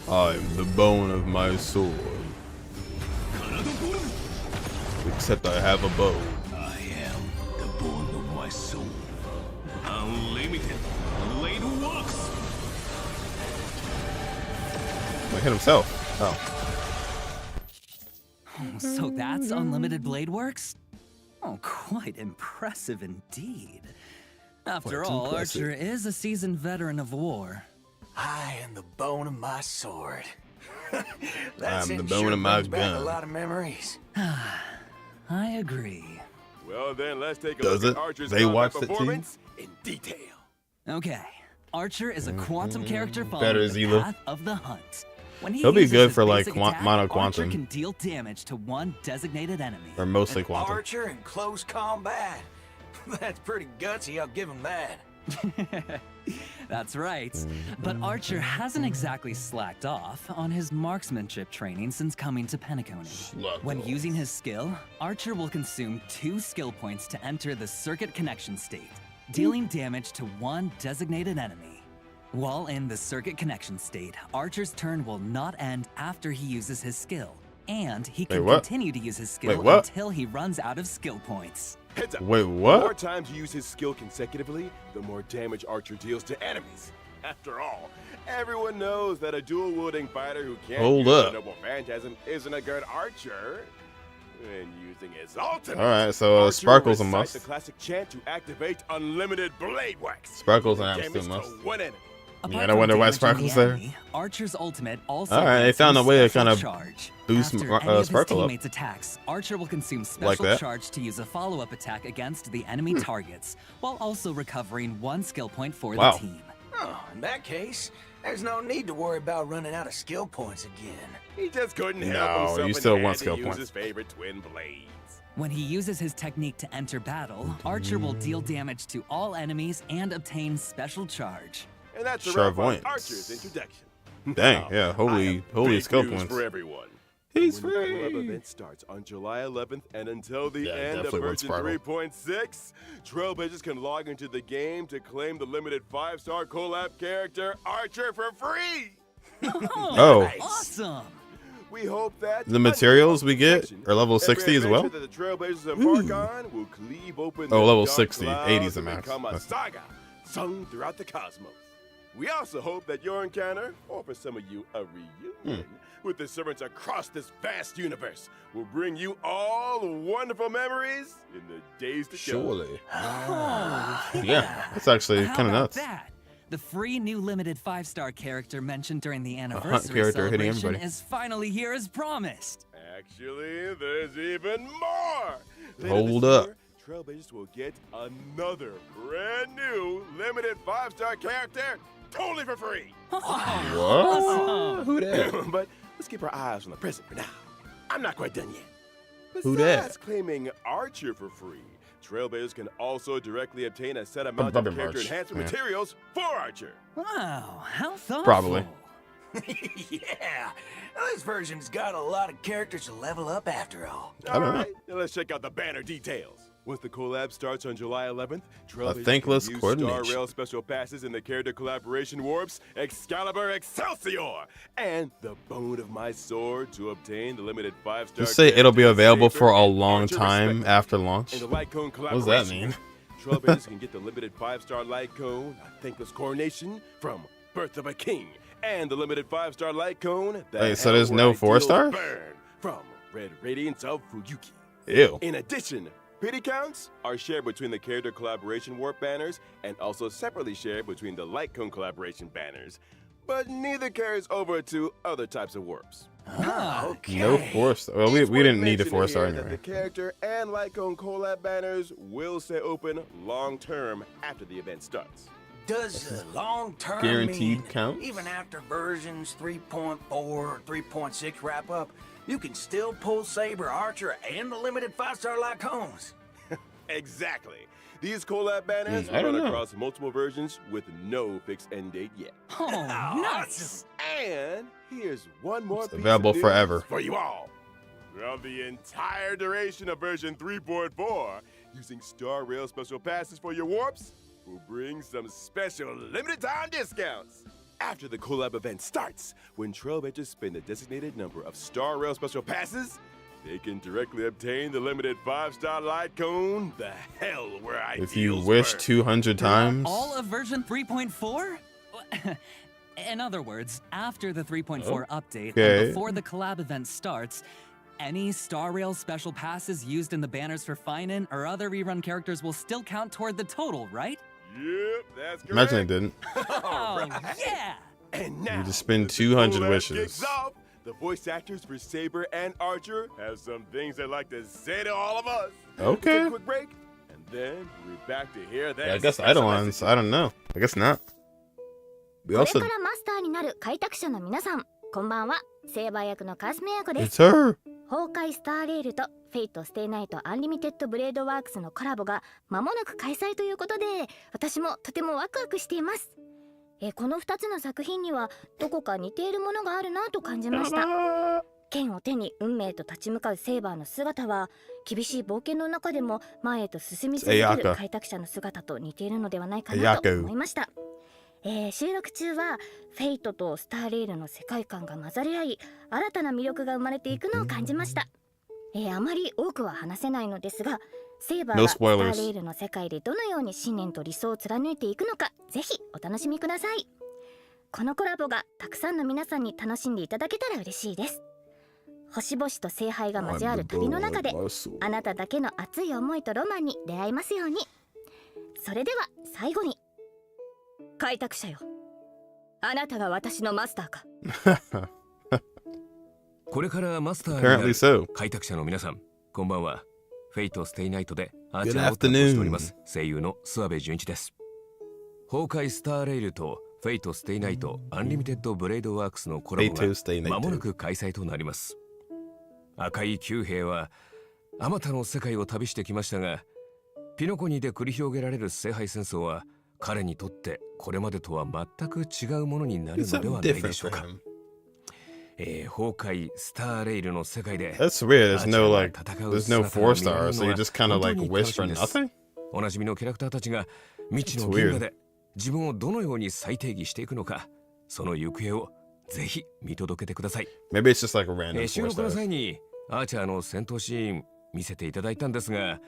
I'm the bone of my sword. Except I have a bow. I am the bone of my soul. Unlimited blade works. Like hit himself. Oh. So that's Unlimited Blade Works? Oh, quite impressive indeed. After Quite all, impressive. Archer is a seasoned veteran of war. I am the bone of my sword. that I'm the sentence bone sure of my brings back gun. a lot of memories. I agree. Well, then let's take a Does look it? at Archer's They combat watched it too? performance in detail. Okay, Archer is a quantum character Better following as the Elo. path of the hunt. When he He'll be uses good his for, like, basic attack, mono Archer quantum. can deal damage to one designated enemy. Or mostly An quantum. Archer in close combat. That's pretty gutsy, I'll give him that. That's right. But Archer hasn't exactly slacked off on his marksmanship training since coming to Penacony. When using his skill, Archer will consume 2 skill points to enter the circuit connection state, dealing damage to one designated enemy. While in the circuit connection state, Archer's turn will not end after he uses his skill, and he can what? continue to use his skill Wait, what? until he runs out of skill points. Heads up. Wait, The what? more times you use his skill consecutively, the more damage Archer deals to enemies. After all, everyone knows that a dual-wielding fighter who can't Hold use up. the noble phantasm isn't a good archer. And using his ultimate, Alright, so Archer Sparkle's a recites must. the classic chant to activate unlimited blade wax. Sparkle's an Damage absolute to must. one enemy. Yeah, I wonder why Sparkle's there. Archer's ultimate also Alright, they found a way to kind of charge. boost After any of his Sparkle up. teammates' attacks, Archer will consume Like special that. charge to use a follow-up attack against the enemy targets, while also recovering 1 skill point for Wow. the team. Oh, in that case, there's no need to worry about running out of skill points again. He just couldn't help No, himself you and still had want to skill use points. his favorite twin blades. When he uses his technique to enter battle, Archer will deal damage to all enemies and obtain special charge. And that's a wrap on Charvoyance. Archer's introduction. Dang, Now, yeah, I holy have big skill news points. for everyone. He's When the Collab free. event starts on July 11th and until the Yeah, end of definitely wants version Sparkle. 3.6, Trailblazers can log into the game to claim the limited 5-star collab character Archer for free. Oh. Awesome! We hope that The materials we get are level 60 as well? Every adventure that the Trailblazers embark on will cleave open Oh, the level dark 60, clouds 80 is the and max. become a That's- saga sung throughout the cosmos. We also hope that your encounter, or for some of you, a reunion, with the servants across this vast universe will bring you all wonderful memories in the days to come. Surely. Oh, Yeah, that's actually How kind of about nuts. that? The free new limited 5-star character mentioned during the hunt anniversary character hitting celebration everybody. is finally here as promised. Actually, there's even more. Later Hold this up. year, Trailblazers will get another brand new limited 5-star character totally for free. What? Awesome. Who that? But let's keep our eyes on the present for now. I'm not quite done yet. Who Besides dat? claiming Archer for free, Trailblazers can also directly obtain a set amount of Probably character March, enhancement yeah. materials for Archer. Wow, how thoughtful. Probably. Yeah, this version's got a lot of characters to level up after all. I don't know. Alright, now let's check out the banner details. Once the collab starts on July 11th, Trailblazers thankless can use coordination. Star Rail special passes in the character collaboration warps Excalibur Excelsior and the Bone of My Sword to obtain the limited 5-star. Just say it'll be character available Saber for a and long Archer time respectively. after launch. And the Light Cone What collaboration. does that mean? Trailblazers can get the limited 5-star Light Cone, a thankless coronation from Birth of a King, and the limited 5-star Light Cone. The Wait, so Hell there's Where no I 4-star? Deal Burn from Red Radiance of Fuyuki. Ew. In addition, pity counts are shared between the character collaboration warp banners and also separately shared between the Light Cone collaboration banners, but neither carries over to other types of warps. Okay. No 4-star. Well, It's we worth didn't need a mentioning 4-star here that anyway. The character and Light Cone collab banners will stay open long term after the event starts. Does long term Guaranteed mean counts? even after versions 3.4 or 3.6 wrap up, you can still pull Saber, Archer, and the limited 5-star Light Cones? Exactly. These collab banners I will don't run know. across multiple versions with no fixed end date yet. Oh, nuts! And here's one more It's piece available of news forever. for you all. Throughout the entire duration of version 3.4, using Star Rail special passes for your warps will bring some special limited time discounts. After the collab event starts, when Trailblazers spend a designated number of Star Rail special passes, they can directly obtain the limited 5-star Light Cone, the Hell Where I If you Deals wish Burn. 200 times. All of version 3.4? In other words, after the 3.4 update Okay. and before the collab event starts, any Star Rail special passes used in the banners for Phainon or other rerun characters will still count toward the total, right? Yep, that's correct. Imagine it didn't. Oh, yeah! And now, You just spend as the 200 collab wishes. kicks off, the voice actors for Saber and Archer have some things they'd like to say to all of us. Okay. Take a quick break, and then we'll be back to hear that. Yeah, I guess Eidolons. I don't know. I guess not. We これ also. からマスターになる開拓者の皆さん、こんばんは。セーバー役のカスメ役で It's す。 her. 崩壊スターレールとフェイトステイナイトアンリミテッドブレードワークスのコラボが間もなく開催ということで、私もとてもワクワクしています。この2つの作品にはどこか似ているものがあるなと感じました。剣を手に運命と立ち向かうセーバーの姿は厳しい冒険の中でも前へと進み続ける開拓者の姿と似ているのではないかなと思いました。収録中はフェイトとスターレールの世界観が混ざり合い、新たな魅力が生まれていくのを感じました。あまり多くは話せないのですが、セーバー No がスタ spoilers. ーレールの世界でどのように信念と理想を貫いていくのか、ぜひお楽しみください。このコラボがたくさんの皆さんに楽しんでいただけたら嬉しいです。星々と聖杯が交わる旅の中で、あなただけの熱い思いとロマンに出会えますように。それでは最後に、開拓者よ、あなたが私のマスターか。これからマスターに Apparently なる so. 開拓者の皆さん、こんばんは。フェイトステイナイトでアーチャーを担当しております。声優の諏訪部純一です。崩壊スターレイルとフェイトステイナイトアンリミテッドブレードワークスのコラボが間もなく開催となります。赤い九兵はあまたの世界を旅してきましたが、ピノコニで繰り広げられる聖杯戦争は彼にとってこれまでとは全く違うものになるのではないでしょうか。崩壊スターレイルの世界で That's weird. There's no four stars, so you just kind of like wish for nothing. おなじみのキャラクターたちが未知の銀河で自分をどのように再定義していくのか、その行方をぜひ見届けてください。Maybe it's just like a random 収 four 録の stars. 際にアーチャーの戦闘シーン見せていただいたんですが、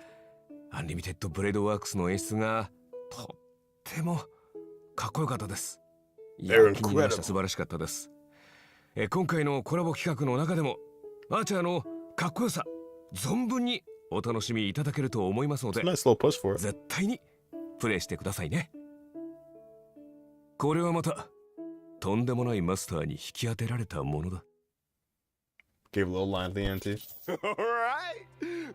アンリミテッドブレードワークスの演出がとってもかっこよかったです。やる気になして素晴らしかったです。今回のコラボ企画の中でもアーチャーのかっこよさ存分にお楽しみいただけると思いますので、絶対にプレイしてくださいね。これはまたとんでもないマスターに引き当てられたものだ。 Gave a little line at the end too. Alright!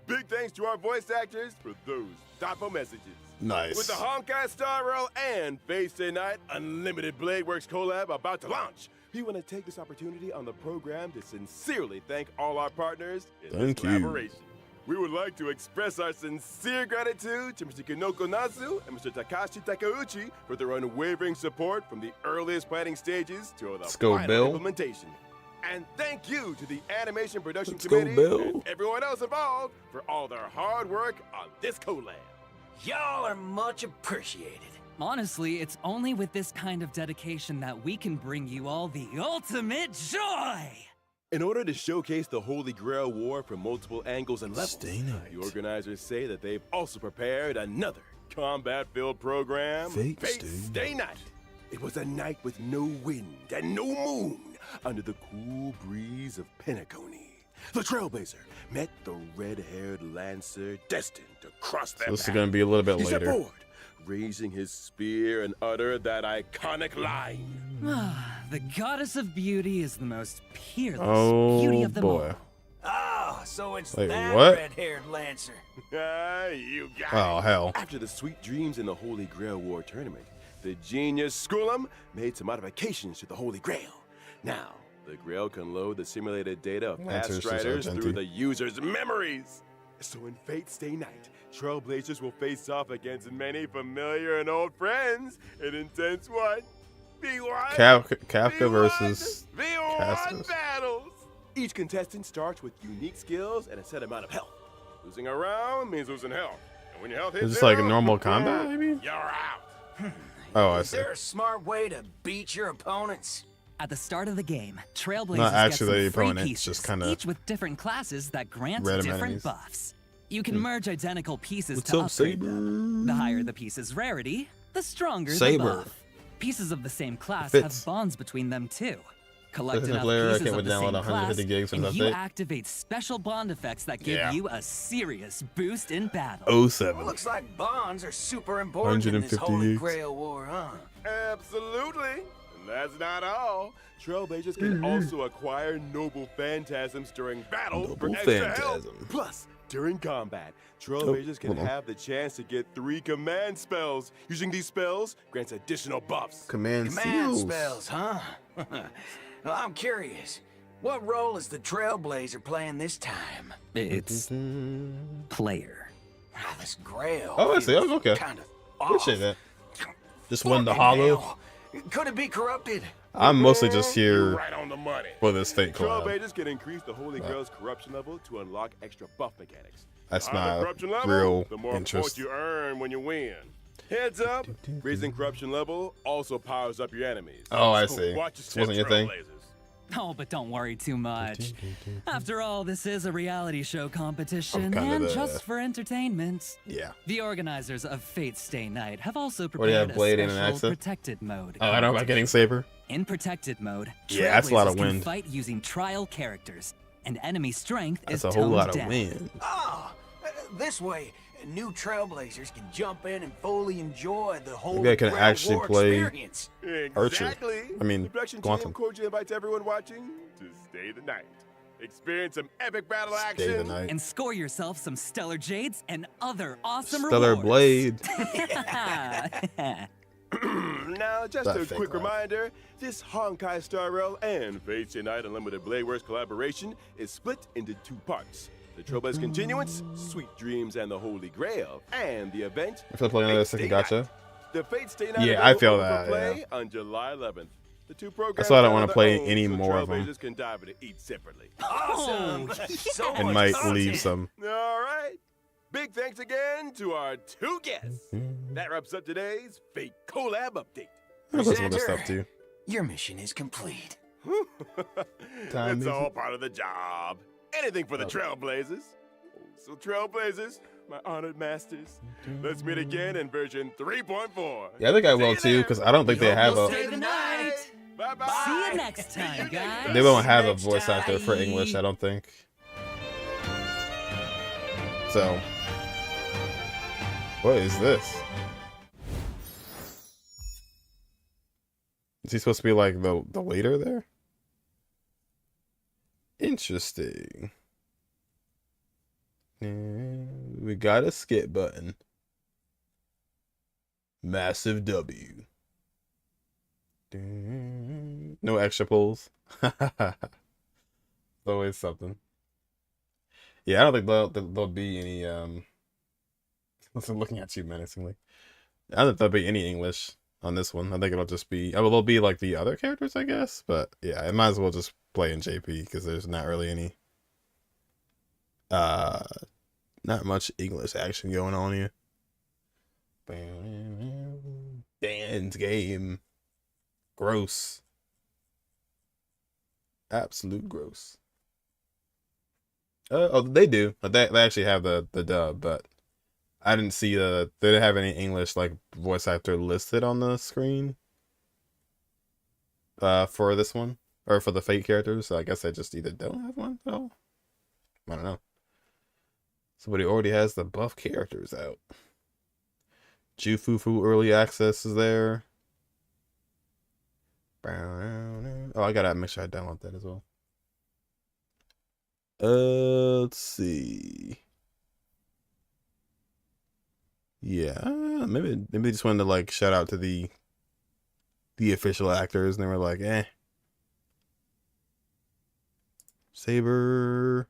Big thanks to our voice actors for those thoughtful messages. Nice. With the Honkai Star Rail and Face Day Night Unlimited Blade Works collab about to launch, we want to take this opportunity on the program to sincerely thank all our partners in this collaboration. We would like to express our sincere gratitude to Mr. Kinoko Nasu and Mr. Takashi Takeuchi for their unwavering support from the earliest planning stages to the final implementation. And thank you to the Animation Production Committee and everyone else involved for all their hard work on this collab. Y'all are much appreciated. Honestly, it's only with this kind of dedication that we can bring you all the ultimate joy! In order to showcase the Holy Grail War from multiple angles and levels, the organizers say that they've also prepared another combat-filled program, Fate Stay Night. It was a night with no wind and no moon under the cool breeze of Penacony. The Trailblazer met the red-haired Lancer destined to cross their path. This is going to be a little bit He stepped later. forward, raising his spear and uttered that iconic line. The goddess of beauty is the most peerless beauty of them all. Oh, so it's Wait, that what? red-haired Lancer. You got Oh, it. hell. After the sweet dreams in the Holy Grail War tournament, the genius Skullum made some modifications to the Holy Grail. Now, the Grail can load the simulated data of past striders through the user's memories. So in Fate Stay Night, Trailblazers will face off against many familiar and old friends in intense one. V1 Kafka versus V1 Castus. battles. Each contestant starts with unique skills and a set amount of health. Losing a round means losing health. And when your health hits Is this like a zero, normal combat, maybe? you're out. Oh, I Is see. there a smart way to beat your opponents? At the start of the game, Trailblazers Not actually get some free opponent, pieces, just kinda each with different classes that grant random different enemies. buffs. You can merge identical pieces What's to up, upgrade Saber? them. The higher the piece's rarity, the stronger Saber. the buff. Pieces of the same class Fits. have bonds between them too. Collect Doesn't enough player, I pieces can't of the download same 150 class, gigs from and that you thing. activate special bond effects that give Yeah. you a serious boost in battle. 07. Looks like bonds are super important in this 150 Holy gigs. Grail War, huh? Absolutely. And that's not all. Trailblazers can also acquire noble phantasms during battle for Noble extra health. phantasm. Plus, during combat, Trailblazers can hold on. have the chance to get 3 command spells. Using these spells grants additional buffs. Command Command seals. spells, huh? Well, I'm curious. What role is the Trailblazer playing this time? It's player. This Grail. Oh, I see. feels Oh, okay. Kind of Appreciate off. that. Just won the Fucking hollow. hell. Could it be corrupted? I'm mostly just You're here right on the money. for this Fate collab. Trailblazers can increase the Holy Grail's corruption level to unlock extra buff mechanics. That's The higher my the corruption level, real the more interest. points you earn when you win. Heads up, raising corruption level also powers up your enemies. Oh, I So see. Watch This your wasn't step, your thing? Trailblazers. Oh, but don't worry too much. After all, this is a reality show competition, kinda and the- just for entertainment. Yeah. The organizers of Fate Stay Night have also What do you have, prepared a Blade in an special accent? protected mode. Oh, I know about getting Saber. In protected mode, Yeah, that's a lot of Trailblazers can wind. fight using trial characters, and enemy strength That's is a whole toned lot of down. wind. Oh, this way. new trailblazers can jump in and fully enjoy the whole Maybe I can actually play experience. Archer. I mean, the production Quantum. team cordially invites everyone watching to stay the night. Experience some epic battle Stay the action. night. And score yourself some stellar jades and other awesome Stellar rewards. Blade. Now, just That a fake quick laugh. reminder, this Honkai Star Rail and Fate Stay Night Unlimited Blade Works collaboration is split into 2 parts. The Trailblaze Continuance, Sweet Dreams and the Holy Grail, and the event, I feel playing another Fate Stay second Night. gotcha. The Fate Stay Night Yeah, I event feel will open that, for play yeah. on July 11th. The 2 programs That's why I don't want wanna to play any more of them. Trailblazers can dive into each separately. Awesome! So And much might content. leave some. All right. Big thanks again to our 2 guests. That wraps up today's Fate Collab update. I'll play some other Presenter, stuff too. Your mission is complete. Time It's music. all part of the job. Anything for the Trailblazers. So Trailblazers, my honored masters, let's meet again in version 3.4. Yeah, I think I will too, because I don't think they have Stay a. the night. Bye-bye. See you next time, guys. They won't have a voice actor for English, I don't think. So, what is this? Is he supposed to be like the leader there? Interesting. We got a skip button. Massive W. No extra pulls. Always something. Yeah, I don't think there'll be any I'm looking at you menacingly. I don't think there'll be any English on this one. I think it'll just be there'll be like the other characters, I guess, but yeah, I might as well just play in JP because there's not really any not much English action going on here. Dance game. Gross. Absolute gross. Oh, they do. They actually have the dub, but I didn't see they didn't have any English like voice actor listed on the screen. For this one or for the Fate characters, so I guess I just either don't have one at all. I don't know. Somebody already has the buff characters out. Jufufu early access is there. Oh, I gotta make sure I download that as well. Let's see. Yeah, maybe they just wanted to like shout out to the official actors, and they were like, eh. Saber.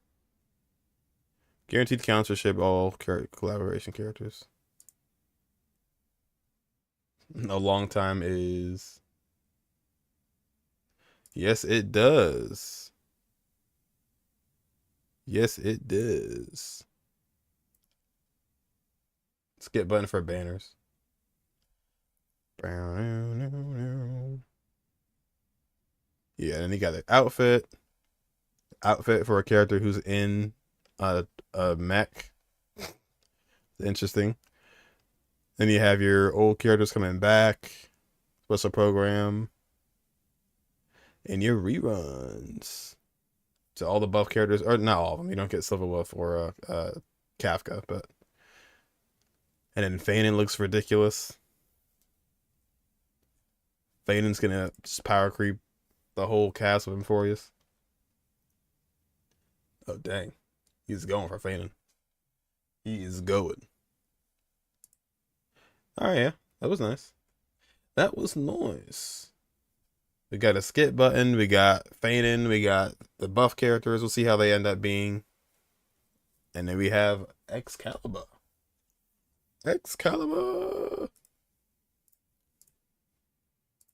Guaranteed sponsorship, all collaboration characters. A long time is. Yes, it does. Yes, it does. Skip button for banners. Yeah, and he got an outfit. Outfit for a character who's in a mech. Interesting. Then you have your old characters coming back. Special program. And your reruns. So all the buff characters, or not all of them. You don't get Silver Wolf or Kafka, but. And then Phainon looks ridiculous. Phainon's gonna just power creep the whole cast with Euphorius. Oh dang. He's going for Phainon. He is going. Alright, yeah. That was nice. That was nice. We got a skip button, we got Phainon, we got the buff characters. We'll see how they end up being. And then we have Excalibur. Excalibur.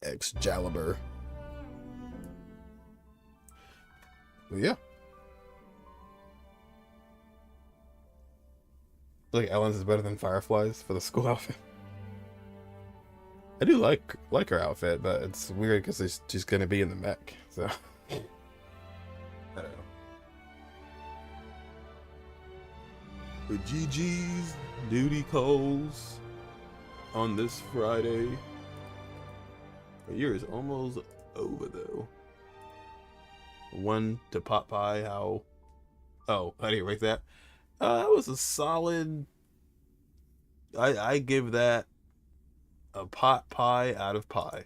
Excalibur. Well, yeah. I feel like Ellen's is better than Firefly's for the school outfit. I do like her outfit, but it's weird because she's gonna be in the mech, so I don't know. The GG's duty calls on this Friday. The year is almost over though. 1 to pot pie. How? Oh, how do you rate that? That was a solid I give that a pot pie out of pie.